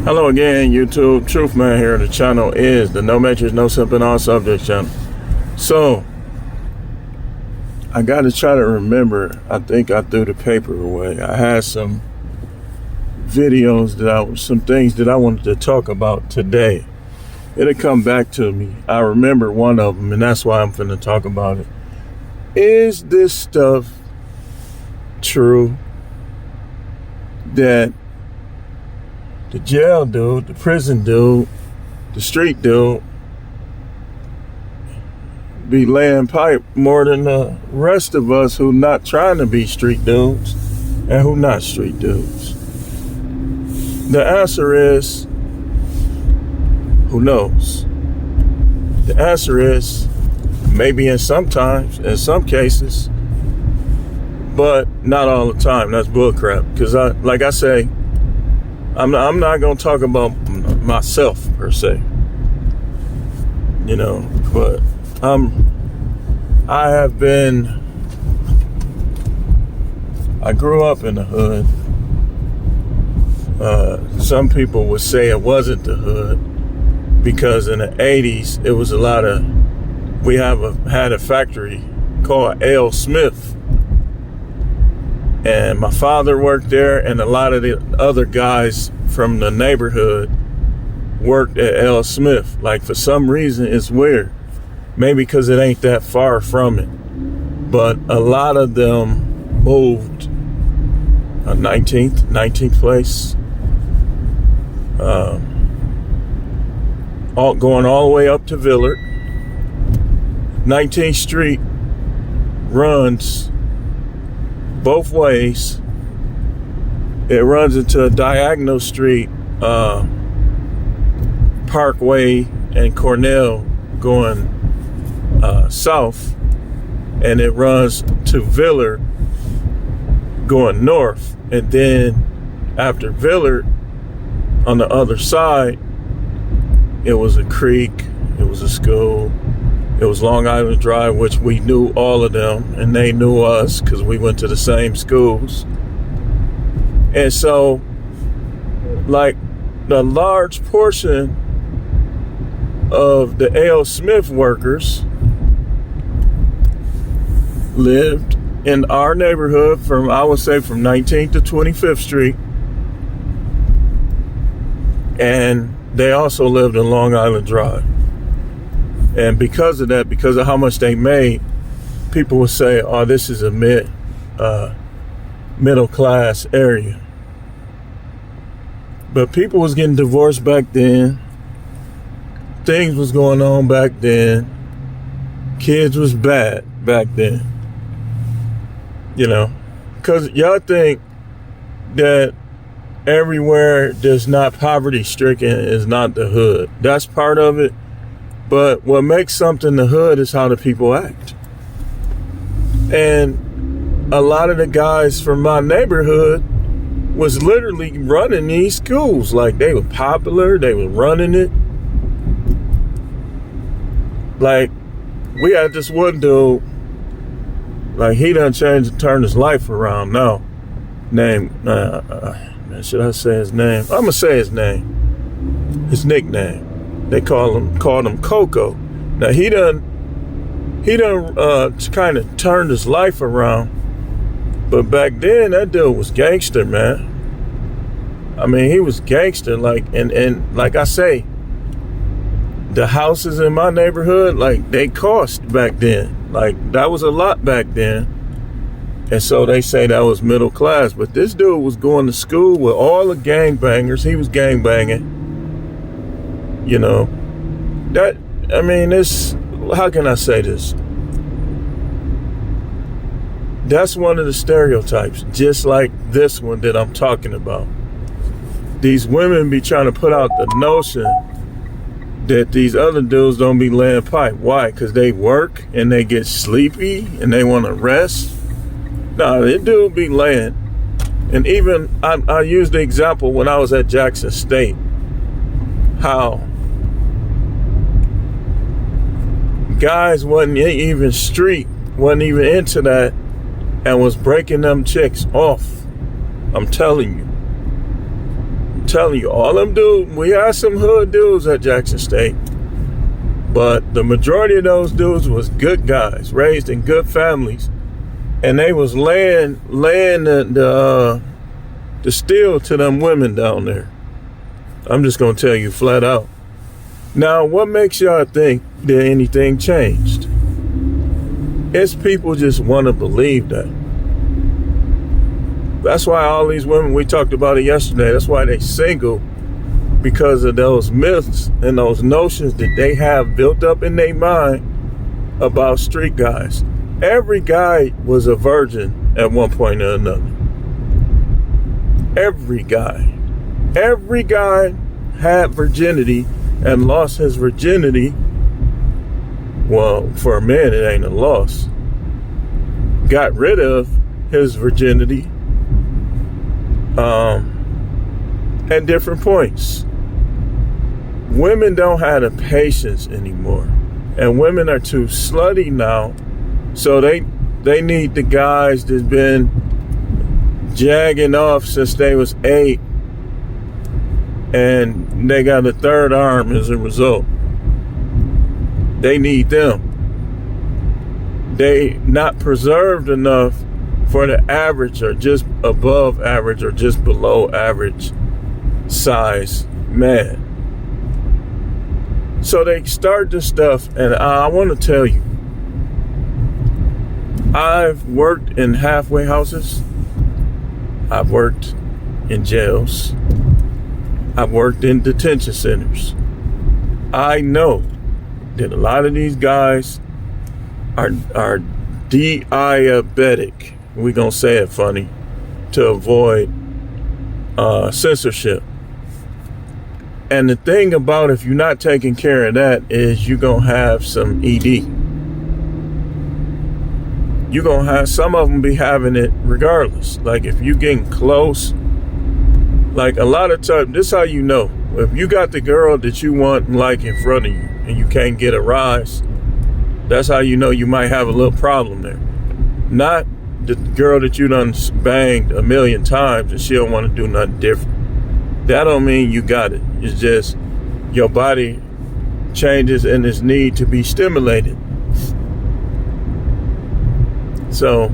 Hello again, YouTube. Truth Man here. The channel is the No Matrix, No Simping All Subject channel. So, I got to try to remember. I think I threw the paper away. I had some videos some things that I wanted to talk about today. It'll come back to me. I remember one of them, and that's why I'm finna talk about it. Is this stuff true that the jail dude, the prison dude, the street dude be laying pipe more than the rest of us who not trying to be street dudes and who not street dudes? The answer is, who knows? The answer is maybe in some cases, but not all the time. That's bullcrap. Because like I say, I'm not gonna talk about myself per se, but I grew up in the hood. Some people would say it wasn't the hood because in the 80s it was we had a factory called L. Smith. And my father worked there, and a lot of the other guys from the neighborhood worked at L. Smith. Like, for some reason, it's weird. Maybe because it ain't that far from it. But a lot of them moved 19th place. Going all the way up to Villard. 19th Street runs both ways. It runs into a diagonal street, Parkway and Cornell going south, and it runs to Villard going north. And then after Villard, on the other side, it was a creek, it was a school, it was Long Island Drive, which we knew all of them, and they knew us because we went to the same schools. And so, like, the large portion of the L. Smith workers lived in our neighborhood from 19th to 25th Street. And they also lived in Long Island Drive. And because of that, because of how much they made, people would say, oh, this is a middle class area. But people was getting divorced back then. Things was going on back then. Kids was bad back then. Because y'all think that everywhere that's not poverty stricken is not the hood. That's part of it. But what makes something the hood is how the people act. And a lot of the guys from my neighborhood was literally running these schools. Like, they were popular, they were running it. Like, we had this one dude, like, he done turned his life around now. Should I say his name? I'm gonna say his name. His nickname. They called him Coco. Now he done kind of turned his life around, but back then that dude was gangster, man. I mean, he was gangster, and like I say, the houses in my neighborhood, like, they cost back then. Like, that was a lot back then. And so they say that was middle class, but this dude was going to school with all the gangbangers. He was gangbanging. How can I say this? That's one of the stereotypes, just like this one that I'm talking about. These women be trying to put out the notion that these other dudes don't be laying pipe. Why? Because they work and they get sleepy and they want to rest? No, they do be laying. And even, I used the example when I was at Jackson State, how guys wasn't even into that and was breaking them chicks off. I'm telling you. telling you, all them dudes, we had some hood dudes at Jackson State, but the majority of those dudes was good guys, raised in good families, and they was laying the steel to them women down there. I'm just gonna tell you flat out. Now, what makes y'all think that anything changed? It's people just want to believe that. That's why all these women, we talked about it yesterday, that's why they single, because of those myths and those notions that they have built up in their mind about street guys. Every guy was a virgin at one point or another. Every guy had virginity and lost his virginity. Well, for a man, it ain't a loss. Got rid of his virginity at different points. Women don't have the patience anymore, and women are too slutty now, so they need the guys that's been jagging off since they was 8, and they got a third arm as a result. They need them. They not preserved enough for the average or just above average or just below average size man. So they start this stuff, and I want to tell you, I've worked in halfway houses. I've worked in jails. I've worked in detention centers. I know that a lot of these guys are diabetic. We're going to say it funny to avoid censorship. And the thing about if you're not taking care of that is you're going to have some ED. You're going to have some of them be having it regardless. Like if you getting close, like a lot of times, this is how you know. If you got the girl that you want and like in front of you and you can't get a rise, that's how you know you might have a little problem there. Not the girl that you done banged a million times and she don't want to do nothing different. That don't mean you got it. It's just your body changes and its need to be stimulated. So,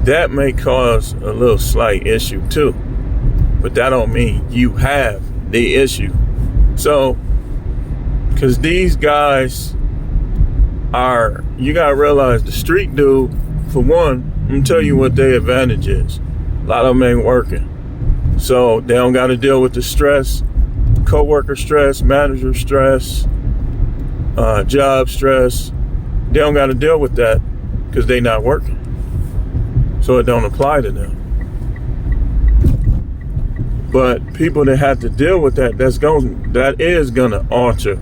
that may cause a little slight issue too, but that don't mean you have the issue. So, because these guys are, you gotta realize the street dude, for one, I'm gonna tell you what their advantage is. A lot of them ain't working, so they don't got to deal with the stress, coworker stress, manager stress, job stress. They don't got to deal with that because they not working, so it don't apply to them. But people that have to deal with that, that is gonna alter,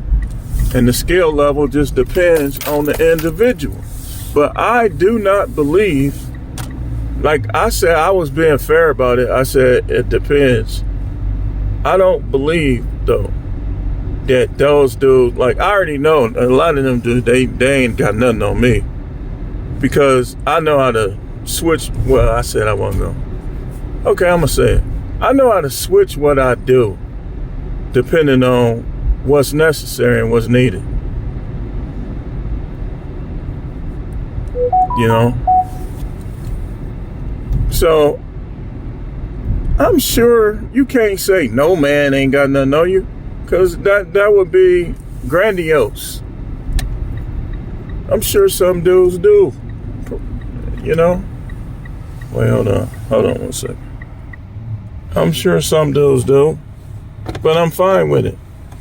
and the skill level just depends on the individual. But I do not believe, like I said, I was being fair about it. I said it depends. I don't believe though that those dudes, like I already know a lot of them dudes, they ain't got nothing on me, because I know how to switch. Well, I said I wasn't going. Okay, I'm gonna say it. I know how to switch what I do depending on what's necessary and what's needed. You know? So, I'm sure you can't say no man ain't got nothing on you, because that would be grandiose. I'm sure some dudes do. You know? Wait, hold on 1 second. I'm sure some dudes do, but I'm fine with it,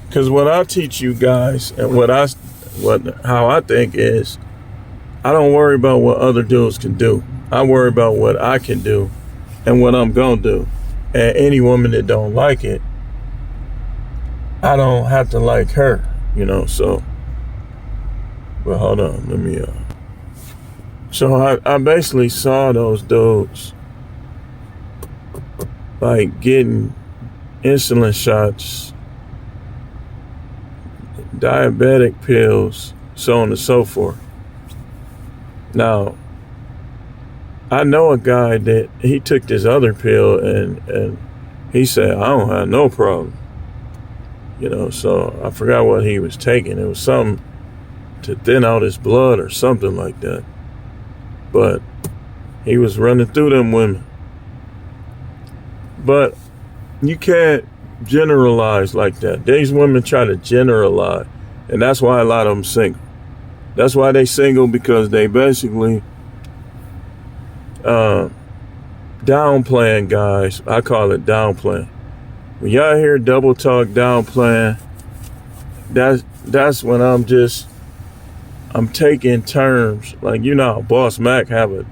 because what I teach you guys and how I think is, I don't worry about what other dudes can do. I worry about what I can do and what I'm gonna do. And any woman that don't like it, I don't have to like her, you know. So, well, hold on, let me. So I basically saw those dudes like getting insulin shots, diabetic pills, so on and so forth. Now, I know a guy that he took this other pill and he said, I don't have no problem. So I forgot what he was taking. It was something to thin out his blood or something like that. But he was running through them women. But you can't generalize like that. These women try to generalize. And that's why a lot of them single. That's why they single, because they basically downplaying guys. I call it downplaying. When y'all hear double talk, downplaying, that's when I'm taking terms. Like, Boss Mac have it.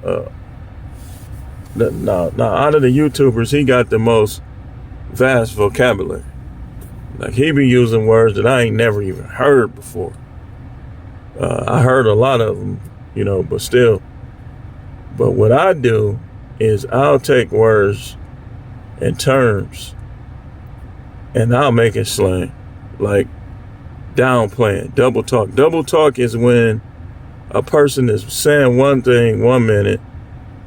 Now, out of the YouTubers, he got the most vast vocabulary. Like, he be using words that I ain't never even heard before. I heard a lot of them, but still. But what I do is I'll take words and terms and I'll make it slang. Like downplaying, double talk. Double talk is when a person is saying one thing 1 minute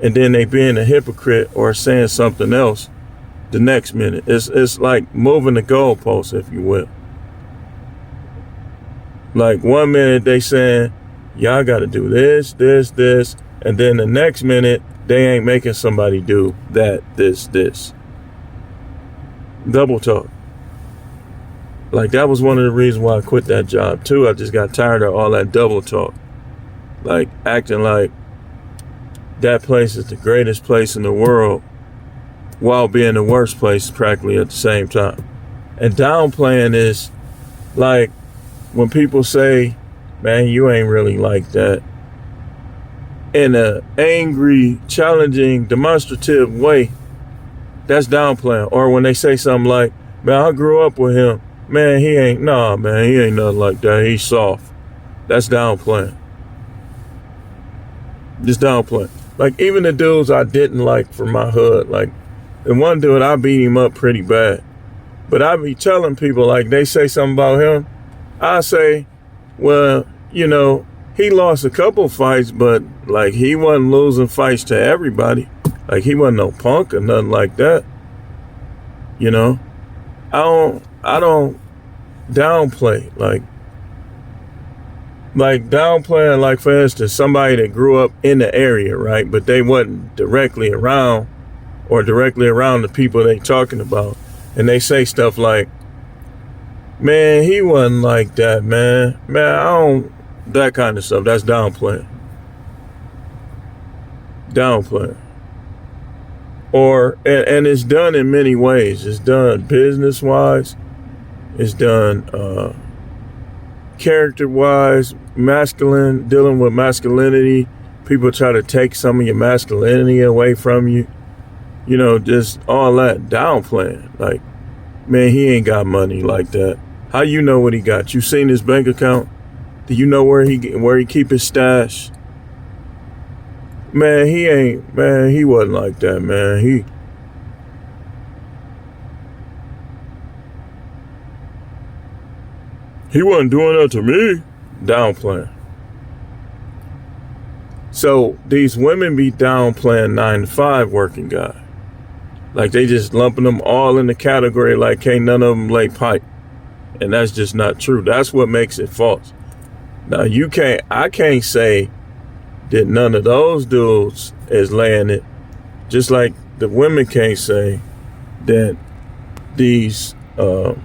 and then they being a hypocrite or saying something else the next minute. It's like moving the goalpost, if you will. Like 1 minute they saying, y'all got to do this, this, this. And then the next minute, they ain't making somebody do that, this. Double talk. Like, that was one of the reasons why I quit that job, too. I just got tired of all that double talk. Like, acting like that place is the greatest place in the world while being the worst place practically at the same time. And downplaying is like when people say, man, you ain't really like that, in an angry, challenging, demonstrative way. That's downplaying. Or when they say something like, man, I grew up with him. Man, he ain't nothing like that. He's soft. That's downplaying. Just downplaying. Like, even the dudes I didn't like from my hood, like, the one dude, I beat him up pretty bad. But I be telling people, like, they say something about him, I say, well, he lost a couple fights, but like, he wasn't losing fights to everybody. Like, he wasn't no punk or nothing like that. I don't downplay. Like downplaying, like, for instance, somebody that grew up in the area, right? But they wasn't directly around the people they talking about. And they say stuff like, man, he wasn't like that, man. That kind of stuff. That's downplaying. Or, and it's done in many ways. It's done business-wise. It's done character-wise, dealing with masculinity. People try to take some of your masculinity away from you. Just all that downplaying. Like, man, he ain't got money like that. How you know what he got? You seen his bank account? Do you know where he keep his stash? Man, he wasn't like that, man. He wasn't doing that to me. Downplaying. So these women be downplaying 9-to-5 working guy. Like, they just lumping them all in the category like can't none of them lay pipe. And that's just not true. That's what makes it false. Now, I can't say that none of those dudes is laying it. Just like the women can't say that these that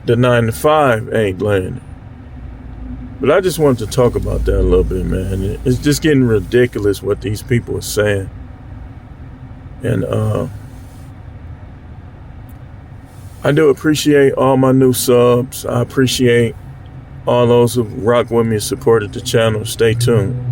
the 9-to-5 ain't laying it. But I just wanted to talk about that a little bit, man. It's just getting ridiculous what these people are saying. And I do appreciate all my new subs. I appreciate all those who rock with me and supported the channel. Stay tuned.